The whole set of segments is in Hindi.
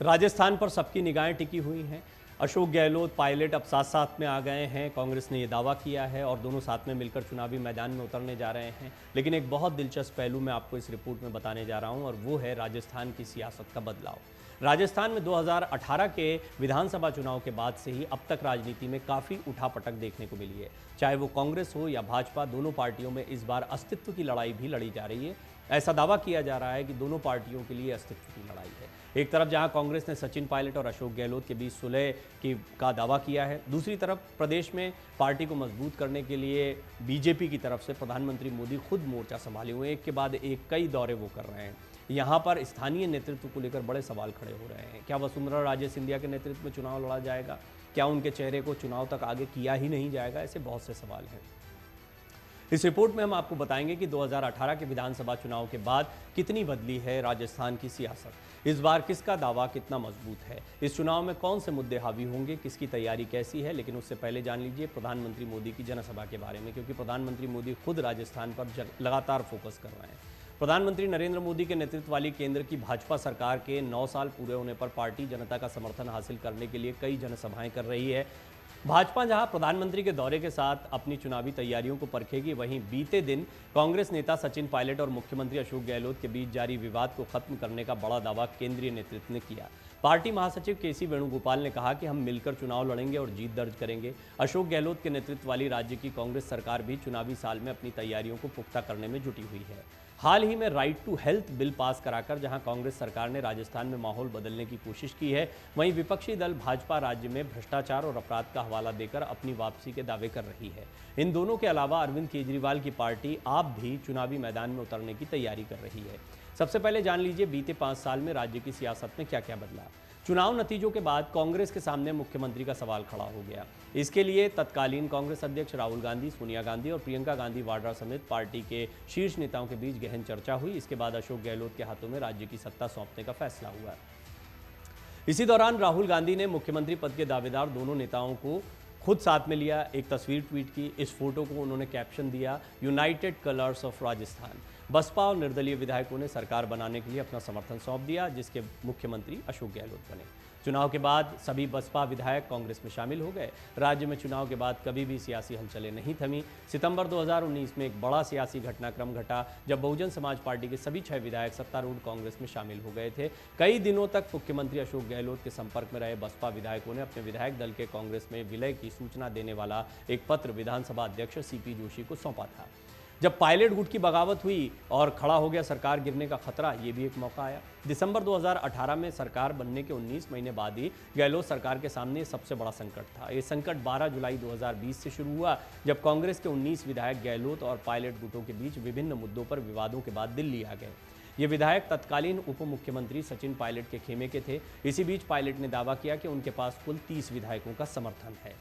राजस्थान पर सबकी निगाहें टिकी हुई हैं। अशोक गहलोत पायलट अब साथ साथ में आ गए हैं। कांग्रेस ने ये दावा किया है और दोनों साथ में मिलकर चुनावी मैदान में उतरने जा रहे हैं। लेकिन एक बहुत दिलचस्प पहलू मैं आपको इस रिपोर्ट में बताने जा रहा हूं और वो है राजस्थान की सियासत का बदलाव। राजस्थान में 2018 के विधानसभा चुनाव के बाद से ही अब तक राजनीति में काफ़ी उठापटक देखने को मिली है। चाहे वो कांग्रेस हो या भाजपा, दोनों पार्टियों में इस बार अस्तित्व की लड़ाई भी लड़ी जा रही है। ऐसा दावा किया जा रहा है कि दोनों पार्टियों के लिए अस्तित्व की लड़ाई है। एक तरफ जहां कांग्रेस ने सचिन पायलट और अशोक गहलोत के बीच सुलह का दावा किया है, दूसरी तरफ प्रदेश में पार्टी को मजबूत करने के लिए बीजेपी की तरफ से प्रधानमंत्री मोदी खुद मोर्चा संभाले हुए एक के बाद एक कई दौरे वो कर रहे हैं। यहाँ पर स्थानीय नेतृत्व को लेकर बड़े सवाल खड़े हो रहे हैं। क्या वसुंधरा राजे सिंधिया के नेतृत्व में चुनाव लड़ा जाएगा? क्या उनके चेहरे को चुनाव तक आगे किया ही नहीं जाएगा? ऐसे बहुत से सवाल हैं। इस रिपोर्ट में हम आपको बताएंगे कि 2018 के विधानसभा चुनाव के बाद कितनी बदली है राजस्थान की सियासत। इस बार किसका दावा कितना मजबूत है, इस चुनाव में कौन से मुद्दे हावी होंगे, किसकी तैयारी कैसी है। लेकिन उससे पहले जान लीजिए प्रधानमंत्री मोदी की जनसभा के बारे में, क्योंकि प्रधानमंत्री मोदी खुद राजस्थान पर लगातार फोकस कर रहे हैं। प्रधानमंत्री नरेंद्र मोदी के नेतृत्व वाली केंद्र की भाजपा सरकार के 9 साल पूरे होने पर पार्टी जनता का समर्थन हासिल करने के लिए कई जनसभाएं कर रही है। भाजपा जहां प्रधानमंत्री के दौरे के साथ अपनी चुनावी तैयारियों को परखेगी, वहीं बीते दिन कांग्रेस नेता सचिन पायलट और मुख्यमंत्री अशोक गहलोत के बीच जारी विवाद को खत्म करने का बड़ा दावा केंद्रीय नेतृत्व ने किया। पार्टी महासचिव केसी वेणुगोपाल ने कहा कि हम मिलकर चुनाव लड़ेंगे और जीत दर्ज करेंगे। अशोक गहलोत के नेतृत्व वाली राज्य की कांग्रेस सरकार भी चुनावी साल में अपनी तैयारियों को पुख्ता करने में जुटी हुई है। हाल ही में right to health bill pass कराकर जहां कांग्रेस सरकार ने राजस्थान में माहौल बदलने की कोशिश की है, वहीं विपक्षी दल भाजपा राज्य में भ्रष्टाचार और अपराध का हवाला देकर अपनी वापसी के दावे कर रही है। इन दोनों के अलावा अरविंद केजरीवाल की पार्टी आप भी चुनावी मैदान में उतरने की तैयारी कर रही है। सबसे पहले जान लीजिए बीते 5 साल में राज्य की सियासत में क्या क्या बदला। चुनाव नतीजों के बाद कांग्रेस के सामने मुख्यमंत्री का सवाल खड़ा हो गया। इसके लिए तत्कालीन कांग्रेस अध्यक्ष राहुल गांधी, सोनिया गांधी और प्रियंका गांधी वाड्रा समेत पार्टी के शीर्ष नेताओं के बीच गहन चर्चा हुई। इसके बाद अशोक गहलोत के हाथों में राज्य की सत्ता सौंपने का फैसला हुआ। इसी दौरान राहुल गांधी ने मुख्यमंत्री पद के दावेदार दोनों नेताओं को खुद साथ में लिया, एक तस्वीर ट्वीट की। इस फोटो को उन्होंने कैप्शन दिया, united colours of Rajasthan. BSP और निर्दलीय विधायकों ने सरकार बनाने के लिए अपना समर्थन सौंप दिया, जिसके मुख्यमंत्री अशोक गहलोत बने। चुनाव के बाद सभी बसपा विधायक कांग्रेस में शामिल हो गए। राज्य में चुनाव के बाद कभी भी सियासी हलचलें नहीं थमी। सितंबर 2019 में एक बड़ा सियासी घटनाक्रम घटा जब बहुजन समाज पार्टी के सभी 6 विधायक सत्तारूढ़ कांग्रेस में शामिल हो गए थे। कई दिनों तक मुख्यमंत्री अशोक गहलोत के संपर्क में रहे बसपा विधायकों ने अपने विधायक दल के कांग्रेस में विलय की सूचना देने वाला एक पत्र विधानसभा अध्यक्ष सीपी जोशी को सौंपा था। जब पायलट गुट की बगावत हुई और खड़ा हो गया सरकार गिरने का खतरा, ये भी एक मौका आया। दिसंबर 2018 में सरकार बनने के 19 महीने बाद ही गहलोत सरकार के सामने सबसे बड़ा संकट था। ये संकट 12 जुलाई 2020 से शुरू हुआ, जब कांग्रेस के 19 विधायक गहलोत और पायलट गुटों के बीच विभिन्न मुद्दों पर विवादों के बाद दिल्ली आ गए। ये विधायक तत्कालीन उप मुख्यमंत्री सचिन पायलट के खेमे के थे। इसी बीच पायलट ने दावा किया कि उनके पास कुल 30 विधायकों का समर्थन है।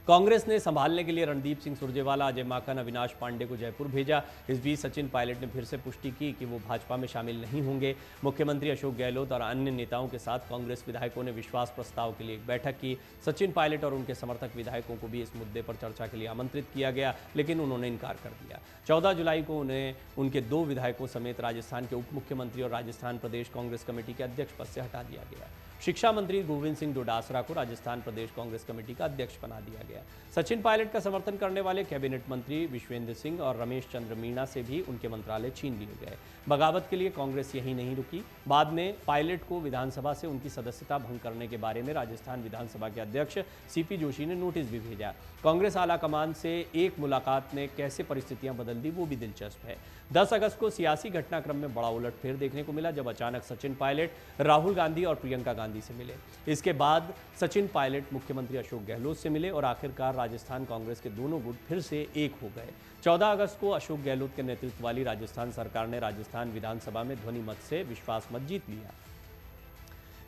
कांग्रेस ने संभालने के लिए रणदीप सिंह सुरजेवाला, अजय माकन, अविनाश पांडे को जयपुर भेजा। इस बीच सचिन पायलट ने फिर से पुष्टि की कि वो भाजपा में शामिल नहीं होंगे। मुख्यमंत्री अशोक गहलोत और अन्य नेताओं के साथ कांग्रेस विधायकों ने विश्वास प्रस्ताव के लिए एक बैठक की। सचिन पायलट और उनके समर्थक विधायकों को भी इस मुद्दे पर चर्चा के लिए आमंत्रित किया गया, लेकिन उन्होंने इनकार कर दिया। 14 जुलाई को उन्हें उनके 2 विधायकों समेत राजस्थान के उप मुख्यमंत्री और राजस्थान प्रदेश कांग्रेस कमेटी के अध्यक्ष पद से हटा दिया गया। शिक्षा मंत्री गोविंद सिंह डोडासरा को राजस्थान प्रदेश कांग्रेस कमेटी का अध्यक्ष बना दिया गया। सचिन पायलट का समर्थन करने वाले कैबिनेट मंत्री विश्वेंद्र सिंह और रमेश चंद्र मीणा से भी उनके मंत्रालय छीन लिए गए। बगावत के लिए कांग्रेस यही नहीं रुकी। बाद में पायलट को विधानसभा से उनकी सदस्यता भंग करने के बारे में राजस्थान विधानसभा के अध्यक्ष सीपी जोशी ने नोटिस भी भेजा। कांग्रेस आलाकमान से एक मुलाकात ने कैसे परिस्थितियां बदल दी, वो भी दिलचस्प है। 10 अगस्त को सियासी घटनाक्रम में बड़ा उलटफेर देखने को मिला, जब अचानक सचिन पायलट राहुल गांधी और प्रियंका गांधी से मिले। इसके बाद सचिन पायलट मुख्यमंत्री अशोक गहलोत से मिले और आखिरकार राजस्थान कांग्रेस के दोनों गुट फिर से एक हो गए। 14 अगस्त को अशोक गहलोत के नेतृत्व वाली राजस्थान सरकार ने राजस्थान विधानसभा में ध्वनि मत से विश्वास मत जीत लिया।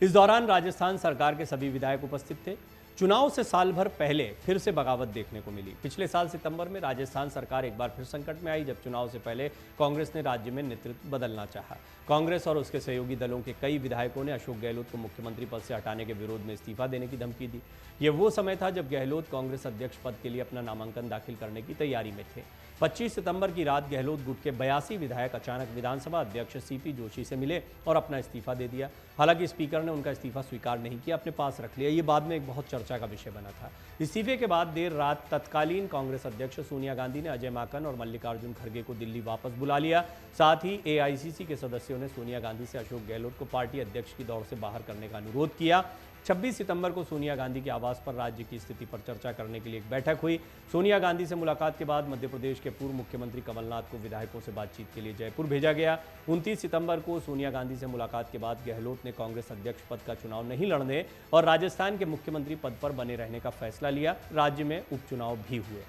इस दौरान राजस्थान सरकार के सभी विधायक उपस्थित थे। चुनाव से साल भर पहले फिर से बगावत देखने को मिली। पिछले साल सितंबर में राजस्थान सरकार एक बार फिर संकट में आई, जब चुनाव से पहले कांग्रेस ने राज्य में नेतृत्व बदलना चाहा। कांग्रेस और उसके सहयोगी दलों के कई विधायकों ने अशोक गहलोत को मुख्यमंत्री पद से हटाने के विरोध में इस्तीफा देने की धमकी दी। ये वो समय था जब गहलोत कांग्रेस अध्यक्ष पद के लिए अपना नामांकन दाखिल करने की तैयारी में थे। 25 सितंबर की रात गहलोत गुट के 82 विधायक अचानक विधानसभा अध्यक्ष सीपी जोशी से मिले और अपना इस्तीफा दे दिया। हालांकि स्पीकर ने उनका इस्तीफा स्वीकार नहीं किया, अपने पास रख लिया। ये बाद में एक बहुत चर्चा का विषय बना था। इस्तीफे के बाद देर रात तत्कालीन कांग्रेस अध्यक्ष सोनिया गांधी ने अजय माकन और मल्लिकार्जुन खड़गे को दिल्ली वापस बुला लिया। साथ ही एआईसीसी के सदस्यों ने सोनिया गांधी से अशोक गहलोत को पार्टी अध्यक्ष की दौड़ से बाहर करने का अनुरोध किया। 26 सितंबर को सोनिया गांधी के आवास पर राज्य की स्थिति पर चर्चा करने के लिए एक बैठक हुई। सोनिया गांधी से मुलाकात के बाद मध्य प्रदेश के पूर्व मुख्यमंत्री कमलनाथ को विधायकों से बातचीत के लिए जयपुर भेजा गया। 29 सितंबर को सोनिया गांधी से मुलाकात के बाद गहलोत ने कांग्रेस अध्यक्ष पद का चुनाव नहीं लड़ने और राजस्थान के मुख्यमंत्री पद पर बने रहने का फैसला लिया। राज्य में उपचुनाव भी हुए।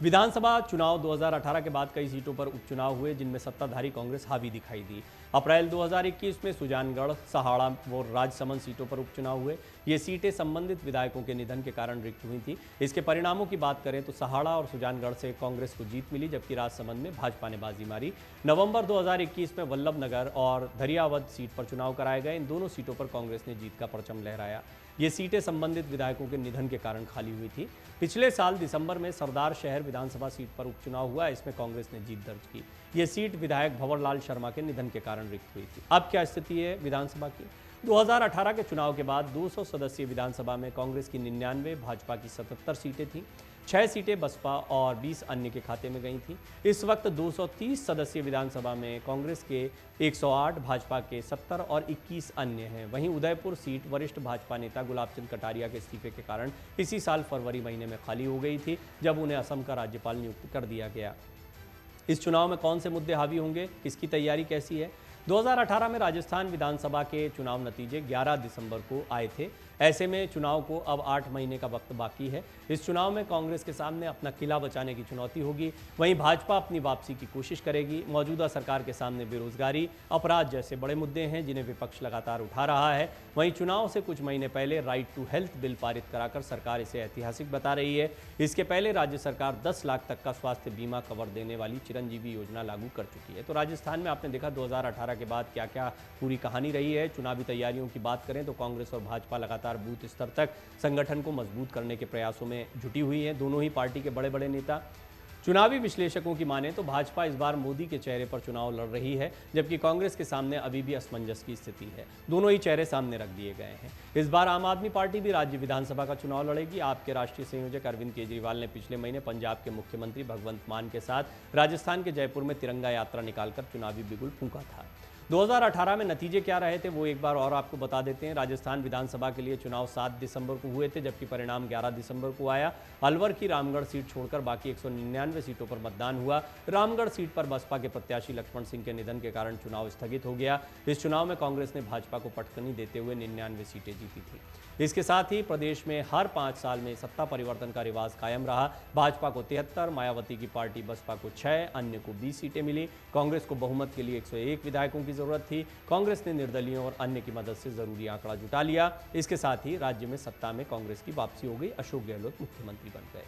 विधानसभा चुनाव 2018 के बाद कई सीटों पर उपचुनाव हुए, जिनमें सत्ताधारी कांग्रेस हावी दिखाई दी। अप्रैल 2021 में सुजानगढ़, सहाड़ा और राजसमंद सीटों पर उपचुनाव हुए। ये सीटें संबंधित विधायकों के निधन के कारण रिक्त हुई थी। इसके परिणामों की बात करें तो सहाड़ा और सुजानगढ़ से कांग्रेस को जीत मिली, जबकि राजसमंद में भाजपा ने बाजी मारी। नवंबर 2021 में वल्लभनगर और धरियावद सीट पर चुनाव कराए गए। इन दोनों सीटों पर कांग्रेस ने जीत का परचम लहराया। ये सीटें संबंधित विधायकों के निधन के कारण खाली हुई थी। पिछले साल दिसंबर में सरदार शहर विधानसभा सीट पर उपचुनाव हुआ। इसमें कांग्रेस ने जीत दर्ज की। ये सीट विधायक भंवरलाल शर्मा के निधन के कारण रिक्त हुई थी। अब क्या स्थिति है विधानसभा की? 2018 के चुनाव के बाद 200 सदस्यीय विधानसभा में कांग्रेस की 99, भाजपा की 77 सीटें थीं। 6 सीटें बसपा और 20 अन्य के खाते में गई थीं। इस वक्त 230 सदस्यीय विधानसभा में कांग्रेस के 108, भाजपा के 70 और 21 अन्य हैं। वहीं उदयपुर सीट वरिष्ठ भाजपा नेता गुलाबचंद कटारिया के इस्तीफे के कारण इसी साल फरवरी महीने में खाली हो गई थी, जब उन्हें असम का राज्यपाल नियुक्त कर दिया गया। इस चुनाव में कौन से मुद्दे हावी होंगे, किसकी तैयारी कैसी है? 2018 में राजस्थान विधानसभा के चुनाव नतीजे 11 दिसंबर को आए थे। ऐसे में चुनाव को अब 8 महीने का वक्त बाकी है। इस चुनाव में कांग्रेस के सामने अपना किला बचाने की चुनौती होगी। वहीं भाजपा अपनी वापसी की कोशिश करेगी। मौजूदा सरकार के सामने बेरोजगारी, अपराध जैसे बड़े मुद्दे हैं, जिन्हें विपक्ष लगातार उठा रहा है। वहीं चुनाव से कुछ महीने पहले राइट टू हेल्थ बिल पारित कराकर सरकार इसे ऐतिहासिक बता रही है। इसके पहले राज्य सरकार 10 लाख तक का स्वास्थ्य बीमा कवर देने वाली चिरंजीवी योजना लागू कर चुकी है। तो राजस्थान में आपने देखा 2018 के बाद क्या क्या पूरी कहानी रही है। चुनावी तैयारियों की बात करें तो कांग्रेस और भाजपा लगातार बूथ स्तर तक संगठन को मजबूत करने के प्रयासों में जुटी हुई है। दोनों ही पार्टी के बड़े बड़े नेता। चुनावी विश्लेषकों की माने तो भाजपा इस बार मोदी के चेहरे पर चुनाव लड़ रही है, जबकि कांग्रेस के सामने अभी भी असमंजस की स्थिति है। दोनों ही चेहरे सामने रख दिए गए हैं। इस बार आम आदमी पार्टी भी राज्य विधानसभा का चुनाव लड़ेगी। आपके राष्ट्रीय संयोजक अरविंद केजरीवाल ने पिछले महीने पंजाब के मुख्यमंत्री भगवंत मान के साथ राजस्थान के जयपुर में तिरंगा यात्रा निकालकर चुनावी बिगुल फूंका था। 2018 में नतीजे क्या रहे थे वो एक बार और आपको बता देते हैं। राजस्थान विधानसभा के लिए चुनाव 7 दिसंबर को हुए थे, जबकि परिणाम 11 दिसंबर को आया। अलवर की रामगढ़ सीट छोड़कर बाकी 199 सीटों पर मतदान हुआ। रामगढ़ सीट पर बसपा के प्रत्याशी लक्ष्मण सिंह के निधन के कारण चुनाव स्थगित हो गया। इस चुनाव में कांग्रेस ने भाजपा को पटकनी देते हुए 99 सीटें जीती थी। इसके साथ ही प्रदेश में हर 5 साल में सत्ता परिवर्तन का रिवाज कायम रहा। भाजपा को 73, मायावती की पार्टी बसपा को 6, अन्य को 20 सीटें मिली। कांग्रेस को बहुमत के लिए 101 विधायकों की जरूरत थी। कांग्रेस ने निर्दलीयों और अन्य की मदद से जरूरी आंकड़ा जुटा लिया। इसके साथ ही राज्य में सत्ता में कांग्रेस की वापसी हो गई। अशोक गहलोत मुख्यमंत्री बन गए।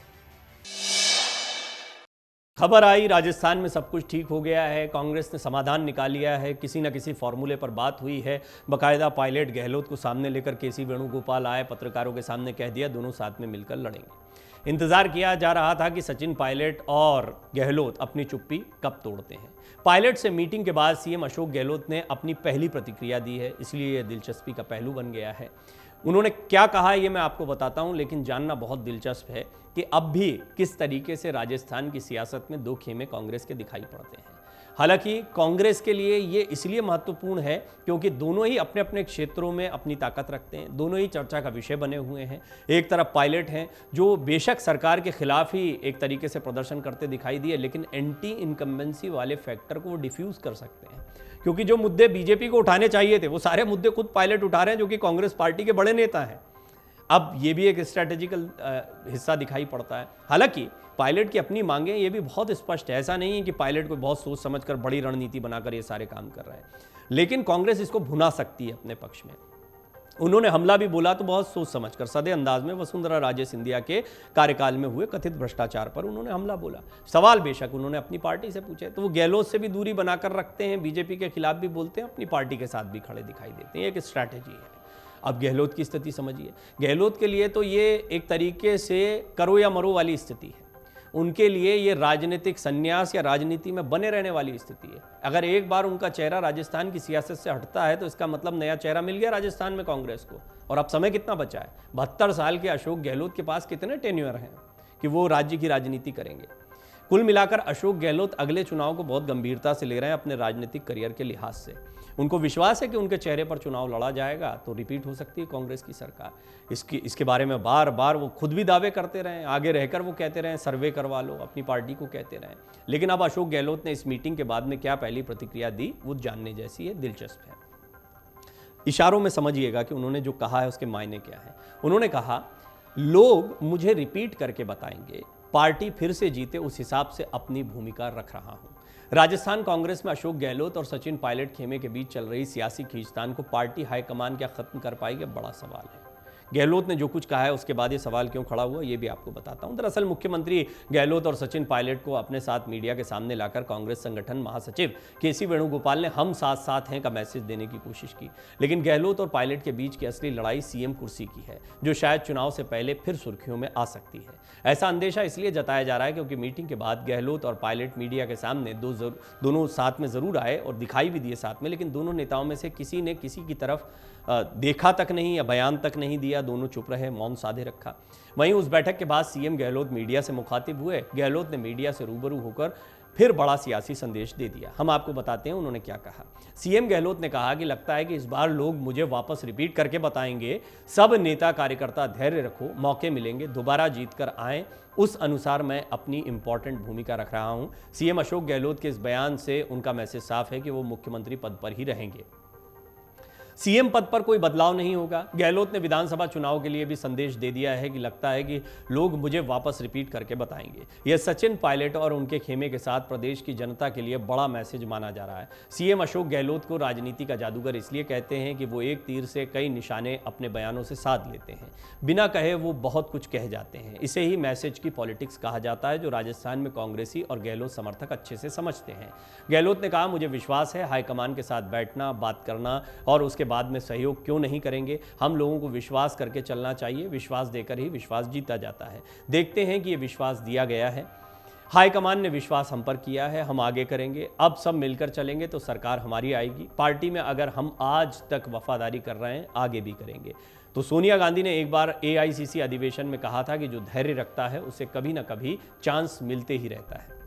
खबर आई राजस्थान में सब कुछ ठीक हो गया है, कांग्रेस ने समाधान निकाल लिया है, किसी न किसी फॉर्मूले पर बात हुई है। बाकायदा पायलट गहलोत को सामने लेकर केसी वेणुगोपाल आए, पत्रकारों के सामने कह दिया दोनों साथ में मिलकर लड़ेंगे। इंतजार किया जा रहा था कि सचिन पायलट और गहलोत अपनी चुप्पी कब तोड़ते हैं। पायलट से मीटिंग के बाद सीएम अशोक गहलोत ने अपनी पहली प्रतिक्रिया दी है, इसलिए यह दिलचस्पी का पहलू बन गया है। उन्होंने क्या कहा ये मैं आपको बताता हूं, लेकिन जानना बहुत दिलचस्प है कि अब भी किस तरीके से राजस्थान की सियासत में दो खेमे कांग्रेस के दिखाई पड़ते हैं। हालांकि कांग्रेस के लिए ये इसलिए महत्वपूर्ण है क्योंकि दोनों ही अपने अपने क्षेत्रों में अपनी ताकत रखते हैं, दोनों ही चर्चा का विषय बने हुए हैं। एक तरफ पायलट हैं जो बेशक सरकार के खिलाफ ही एक तरीके से प्रदर्शन करते दिखाई दिए, लेकिन एंटी इनकम्बेंसी वाले फैक्टर को वो डिफ्यूज कर सकते हैं, क्योंकि जो मुद्दे बीजेपी को उठाने चाहिए थे वो सारे मुद्दे खुद पायलट उठा रहे हैं, जो कि कांग्रेस पार्टी के बड़े नेता हैं। अब ये भी एक स्ट्रैटेजिकल हिस्सा दिखाई पड़ता है। हालांकि पायलट की अपनी मांगें ये भी बहुत स्पष्ट है, ऐसा नहीं है कि पायलट को बहुत सोच समझकर बड़ी रणनीति बनाकर ये सारे काम कर रहा है, लेकिन कांग्रेस इसको भुना सकती है अपने पक्ष में। उन्होंने हमला भी बोला तो बहुत सोच समझकर, सधे अंदाज में वसुंधरा राजे सिंधिया के कार्यकाल में हुए कथित भ्रष्टाचार पर उन्होंने हमला बोला। सवाल बेशक उन्होंने अपनी पार्टी से पूछे, तो वो गहलोत से भी दूरी बनाकर रखते हैं, बीजेपी के खिलाफ भी बोलते हैं, अपनी पार्टी के साथ भी खड़े दिखाई देते हैं। एक स्ट्रैटेजी है। अब गहलोत की स्थिति समझिए। गहलोत के लिए तो ये एक तरीके से करो या मरो वाली स्थिति है। उनके लिए ये राजनीतिक संन्यास या राजनीति में बने रहने वाली स्थिति है। अगर एक बार उनका चेहरा राजस्थान की सियासत से हटता है तो इसका मतलब नया चेहरा मिल गया राजस्थान में कांग्रेस को। और अब समय कितना बचा है? 72 साल के अशोक गहलोत के पास कितने टेन्योर हैं कि वो राज्य की राजनीति करेंगे? कुल मिलाकर अशोक गहलोत अगले चुनाव को बहुत गंभीरता से ले रहे हैं अपने राजनीतिक करियर के लिहाज से। उनको विश्वास है कि उनके चेहरे पर चुनाव लड़ा जाएगा तो रिपीट हो सकती है कांग्रेस की सरकार। इसके बारे में बार बार वो खुद भी दावे करते रहे, आगे रहकर वो कहते रहे सर्वे करवा लो, अपनी पार्टी को कहते रहे। लेकिन अब अशोक गहलोत ने इस मीटिंग के बाद में क्या पहली प्रतिक्रिया दी वो जानने जैसी है, दिलचस्प है। इशारों में समझिएगा कि उन्होंने जो कहा है उसके मायने क्या है। उन्होंने कहा, लोग मुझे रिपीट करके बताएंगे, पार्टी फिर से जीते उस हिसाब से अपनी भूमिका रख रहा हूं। राजस्थान कांग्रेस में अशोक गहलोत और सचिन पायलट खेमे के बीच चल रही सियासी खींचतान को पार्टी हाईकमान क्या खत्म कर पाएगी, बड़ा सवाल है। गहलोत ने जो कुछ कहा है उसके बाद ये सवाल क्यों खड़ा हुआ ये भी आपको बताता हूं। दरअसल मुख्यमंत्री गहलोत और सचिन पायलट को अपने साथ मीडिया के सामने लाकर कांग्रेस संगठन महासचिव केसी वेणुगोपाल ने हम साथ साथ हैं का मैसेज देने की कोशिश की। लेकिन गहलोत और पायलट के बीच की असली लड़ाई सीएम कुर्सी की है, जो शायद चुनाव से पहले फिर सुर्खियों में आ सकती है। ऐसा अंदेशा इसलिए जताया जा रहा है क्योंकि मीटिंग के बाद गहलोत और पायलट मीडिया के सामने दोनों साथ में जरूर आए और दिखाई भी दिए साथ में, लेकिन दोनों नेताओं में से किसी ने किसी की तरफ देखा तक नहीं या बयान तक नहीं दिया, दोनों चुप रहे, मौन साधे रखा। वहीं उस बैठक के बाद सीएम गहलोत मीडिया से मुखातिब हुए। गहलोत ने मीडिया से रूबरू होकर फिर बड़ा सियासी संदेश दे दिया। हम आपको बताते हैं उन्होंने क्या कहा। सीएम गहलोत ने कहा कि लगता है कि इस बार लोग मुझे वापस रिपीट करके बताएंगे, सब नेता कार्यकर्ता धैर्य रखो, मौके मिलेंगे, दोबारा जीत कर आएं, उस अनुसार मैं अपनी इंपॉर्टेंट भूमिका रख रहा हूं। सीएम अशोक गहलोत के इस बयान से उनका मैसेज साफ है कि वो मुख्यमंत्री पद पर ही रहेंगे, सीएम पद पर कोई बदलाव नहीं होगा। गहलोत ने विधानसभा चुनाव के लिए भी संदेश दे दिया है कि लगता है कि लोग मुझे वापस रिपीट करके बताएंगे। यह सचिन पायलट और उनके खेमे के साथ प्रदेश की जनता के लिए बड़ा मैसेज माना जा रहा है। सीएम अशोक गहलोत को राजनीति का जादूगर इसलिए कहते हैं कि वो एक तीर से कई निशाने अपने बयानों से साध लेते हैं, बिना कहे वो बहुत कुछ कह जाते हैं। इसे ही मैसेज की पॉलिटिक्स कहा जाता है, जो राजस्थान में कांग्रेसी और गहलोत समर्थक अच्छे से समझते हैं। गहलोत ने कहा, मुझे विश्वास है हाईकमान के साथ बैठना, बात करना और उसके बाद में सहयोग क्यों नहीं करेंगे। हम लोगों को विश्वास करके चलना चाहिए, विश्वास देकर ही विश्वास जीता जाता है। देखते हैं कि ये विश्वास दिया गया है, हाईकमान ने विश्वास हम पर किया है, हम आगे करेंगे। अब सब मिलकर चलेंगे तो सरकार हमारी आएगी। पार्टी में अगर हम आज तक वफादारी कर रहे हैं, आगे भी करेंगे। तो सोनिया गांधी ने एक बार एआईसीसी अधिवेशन में कहा था कि जो धैर्य रखता है उसे कभी ना कभी चांस मिलते ही रहता है।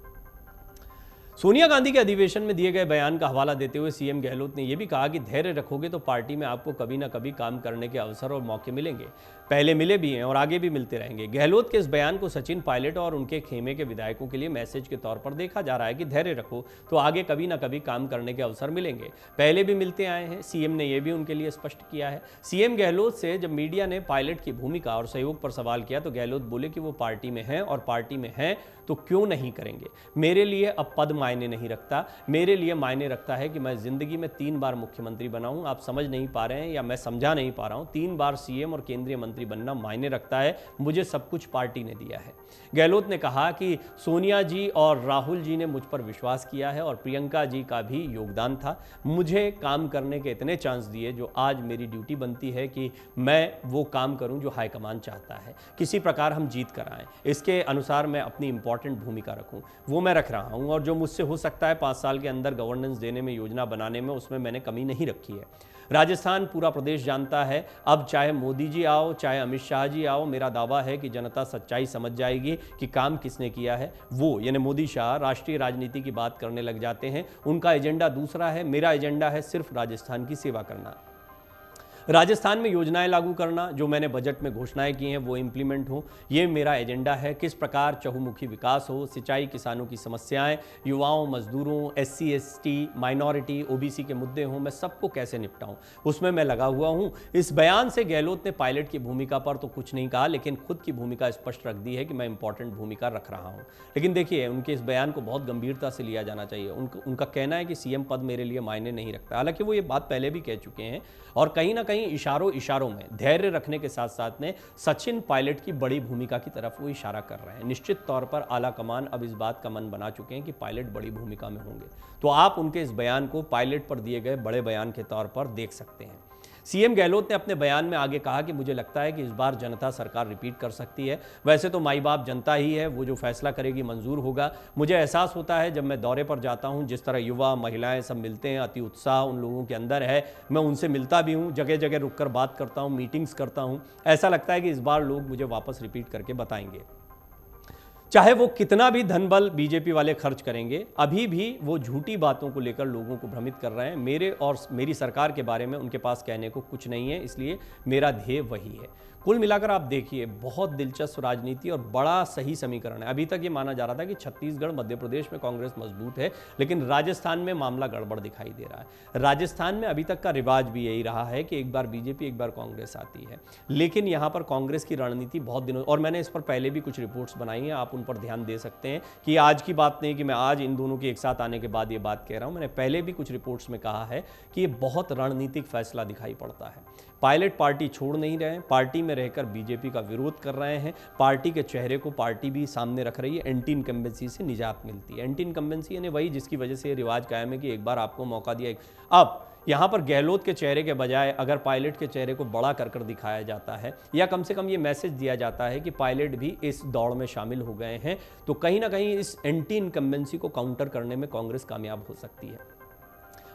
सोनिया गांधी के अधिवेशन में दिए गए बयान का हवाला देते हुए सीएम गहलोत ने यह भी कहा कि धैर्य रखोगे तो पार्टी में आपको कभी ना कभी काम करने के अवसर और मौके मिलेंगे, पहले मिले भी हैं और आगे भी मिलते रहेंगे। गहलोत के इस बयान को सचिन पायलट और उनके खेमे के विधायकों के लिए मैसेज के तौर पर देखा जा रहा है कि धैर्य रखो तो आगे कभी ना कभी काम करने के अवसर मिलेंगे, पहले भी मिलते आए हैं। सीएम ने यह भी उनके लिए स्पष्ट किया है। सीएम गहलोत से जब मीडिया ने पायलट की भूमिका और सहयोग पर सवाल किया तो गहलोत बोले कि वो पार्टी में हैं और पार्टी में हैं तो क्यों नहीं करेंगे। मेरे लिए अब पद मायने नहीं रखता, मेरे लिए मायने रखता है कि मैं जिंदगी में 3 बार मुख्यमंत्री बना हूं। आप समझ नहीं पा रहे हैं या मैं समझा नहीं पा रहा हूं, 3 बार सीएम और केंद्रीय मंत्री बनना मायने रखता है। मुझे सब कुछ पार्टी ने दिया है। गहलोत ने कहा कि सोनिया जी और राहुल जी ने मुझ पर विश्वास किया है और प्रियंका जी का भी योगदान था। मुझे काम करने के इतने चांस दिए जो आज मेरी ड्यूटी बनती है कि मैं वो काम करूं जो हाईकमान चाहता है, किसी प्रकार हम जीत कर आएँ, इसके अनुसार मैं अपनी इंपॉर्टेंट भूमिका रखूं, वो मैं रख रहा हूं। और जो मुझसे हो सकता है 5 साल के अंदर गवर्नेंस देने में, योजना बनाने में, उसमें मैंने कमी नहीं रखी है। राजस्थान पूरा प्रदेश जानता है, अब चाहे मोदी जी आओ चाहे अमित शाह जी आओ, मेरा दावा है कि जनता सच्चाई समझ जाएगी कि काम किसने किया है। वो यानी मोदी शाह राष्ट्रीय राजनीति की बात करने लग जाते हैं, उनका एजेंडा दूसरा है, मेरा एजेंडा है सिर्फ राजस्थान की सेवा करना, राजस्थान में योजनाएं लागू करना, जो मैंने बजट में घोषणाएं की हैं वो इंप्लीमेंट हो, ये मेरा एजेंडा है। किस प्रकार चहुमुखी विकास हो, सिंचाई, किसानों की समस्याएं, युवाओं, मजदूरों, एससी एसटी, माइनॉरिटी, ओबीसी के मुद्दे हों, मैं सबको कैसे निपटाऊं, उसमें मैं लगा हुआ हूं। इस बयान से गहलोत ने पायलट की भूमिका पर तो कुछ नहीं कहा, लेकिन खुद की भूमिका स्पष्ट रख दी है कि मैं इंपॉर्टेंट भूमिका रख रहा हूं। लेकिन देखिए, उनके इस बयान को बहुत गंभीरता से लिया जाना चाहिए। उनका कहना है कि सीएम पद मेरे लिए मायने नहीं रखता, हालांकि वो ये बात पहले भी कह चुके हैं और कहीं ना कहीं इशारों में धैर्य रखने के साथ साथ में सचिन पायलट की बड़ी भूमिका की तरफ वो इशारा कर रहे हैं। निश्चित तौर पर आला कमान अब इस बात का मन बना चुके हैं कि पायलट बड़ी भूमिका में होंगे, तो आप उनके इस बयान को पायलट पर दिए गए बड़े बयान के तौर पर देख सकते हैं। सीएम गहलोत ने अपने बयान में आगे कहा कि मुझे लगता है कि इस बार जनता सरकार रिपीट कर सकती है। वैसे तो माई बाप जनता ही है, वो जो फैसला करेगी मंजूर होगा। मुझे एहसास होता है जब मैं दौरे पर जाता हूं, जिस तरह युवा महिलाएं सब मिलते हैं, अति उत्साह उन लोगों के अंदर है। मैं उनसे मिलता भी हूं, जगह जगह रुककर बात करता हूं, मीटिंग्स करता हूं। ऐसा लगता है कि इस बार लोग मुझे वापस रिपीट करके बताएंगे। चाहे वो कितना भी धन बल बीजेपी वाले खर्च करेंगे, अभी भी वो झूठी बातों को लेकर लोगों को भ्रमित कर रहे हैं। मेरे और मेरी सरकार के बारे में उनके पास कहने को कुछ नहीं है, इसलिए मेरा ध्येय वही है। कुल मिलाकर आप देखिए, बहुत दिलचस्प राजनीति और बड़ा सही समीकरण है। अभी तक ये माना जा रहा था कि छत्तीसगढ़ मध्य प्रदेश में कांग्रेस मजबूत है, लेकिन राजस्थान में मामला गड़बड़ दिखाई दे रहा है। राजस्थान में अभी तक का रिवाज भी यही रहा है कि एक बार बीजेपी एक बार कांग्रेस आती है, लेकिन यहाँ पर कांग्रेस की रणनीति बहुत दिनों, और मैंने इस पर पहले भी कुछ रिपोर्ट्स बनाई हैं, आप उन पर ध्यान दे सकते हैं कि आज की बात नहीं कि मैं आज इन दोनों के एक साथ आने के बाद ये बात कह रहा हूँ। मैंने पहले भी कुछ रिपोर्ट्स में कहा है कि ये बहुत रणनीतिक फैसला दिखाई पड़ता है। पायलट पार्टी छोड़ नहीं रहे हैं, पार्टी में रहकर बीजेपी का विरोध कर रहे हैं। पार्टी के चेहरे को पार्टी भी सामने रख रही है। एंटी इनकम्बेंसी से निजात मिलती है। एंटी इनकम्बेंसी यानी वही जिसकी वजह से ये रिवाज कायम है कि एक बार आपको मौका दिया। अब यहाँ पर गहलोत के चेहरे के बजाय अगर पायलट के चेहरे को बड़ा कर कर दिखाया जाता है, या कम से कम ये मैसेज दिया जाता है कि पायलट भी इस दौड़ में शामिल हो गए हैं, तो कहीं ना कहीं इस एंटी इनकम्बेंसी को काउंटर करने में कांग्रेस कामयाब हो सकती है।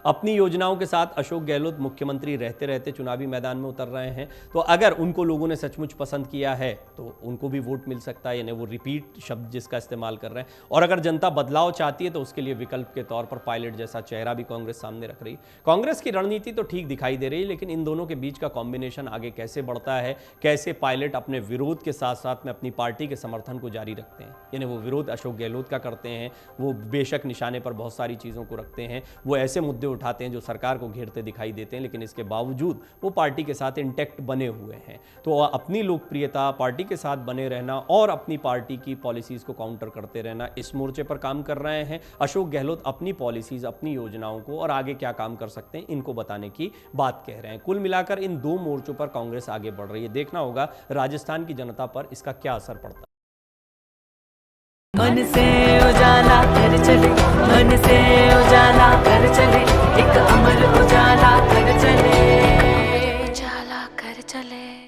अपनी योजनाओं के साथ अशोक गहलोत मुख्यमंत्री रहते रहते चुनावी मैदान में उतर रहे हैं, तो अगर उनको लोगों ने सचमुच पसंद किया है तो उनको भी वोट मिल सकता है, यानी वो रिपीट शब्द जिसका इस्तेमाल कर रहे हैं। और अगर जनता बदलाव चाहती है तो उसके लिए विकल्प के तौर पर पायलट जैसा चेहरा भी कांग्रेस सामने रख रही है। कांग्रेस की रणनीति तो ठीक दिखाई दे रही है, लेकिन इन दोनों के बीच का कॉम्बिनेशन आगे कैसे बढ़ता है, कैसे पायलट अपने विरोध के साथ साथ में अपनी पार्टी के समर्थन को जारी रखते हैं, यानी वो विरोध अशोक गहलोत का करते हैं, वो बेशक निशाने पर बहुत सारी चीज़ों को रखते हैं, वो ऐसे मुद्दे उठाते हैं जो सरकार को घेरते दिखाई देते हैं, लेकिन इसके बावजूद वो पार्टी के साथ इंटैक्ट बने हुए हैं। तो अपनी लोकप्रियता, पार्टी के साथ बने रहना और अपनी पार्टी की पॉलिसीज को काउंटर करते रहना, इस मोर्चे पर काम कर रहे हैं। अशोक गहलोत अपनी पॉलिसीज, अपनी योजनाओं को और आगे क्या काम कर सकते हैं, इनको बताने की बात कह रहे हैं। कुल मिलाकर इन दो मोर्चों पर कांग्रेस आगे बढ़ रही है। देखना होगा राजस्थान की जनता पर इसका क्या असर पड़ता है। मन से उजाला कर चले, मन से उजाला कर चले।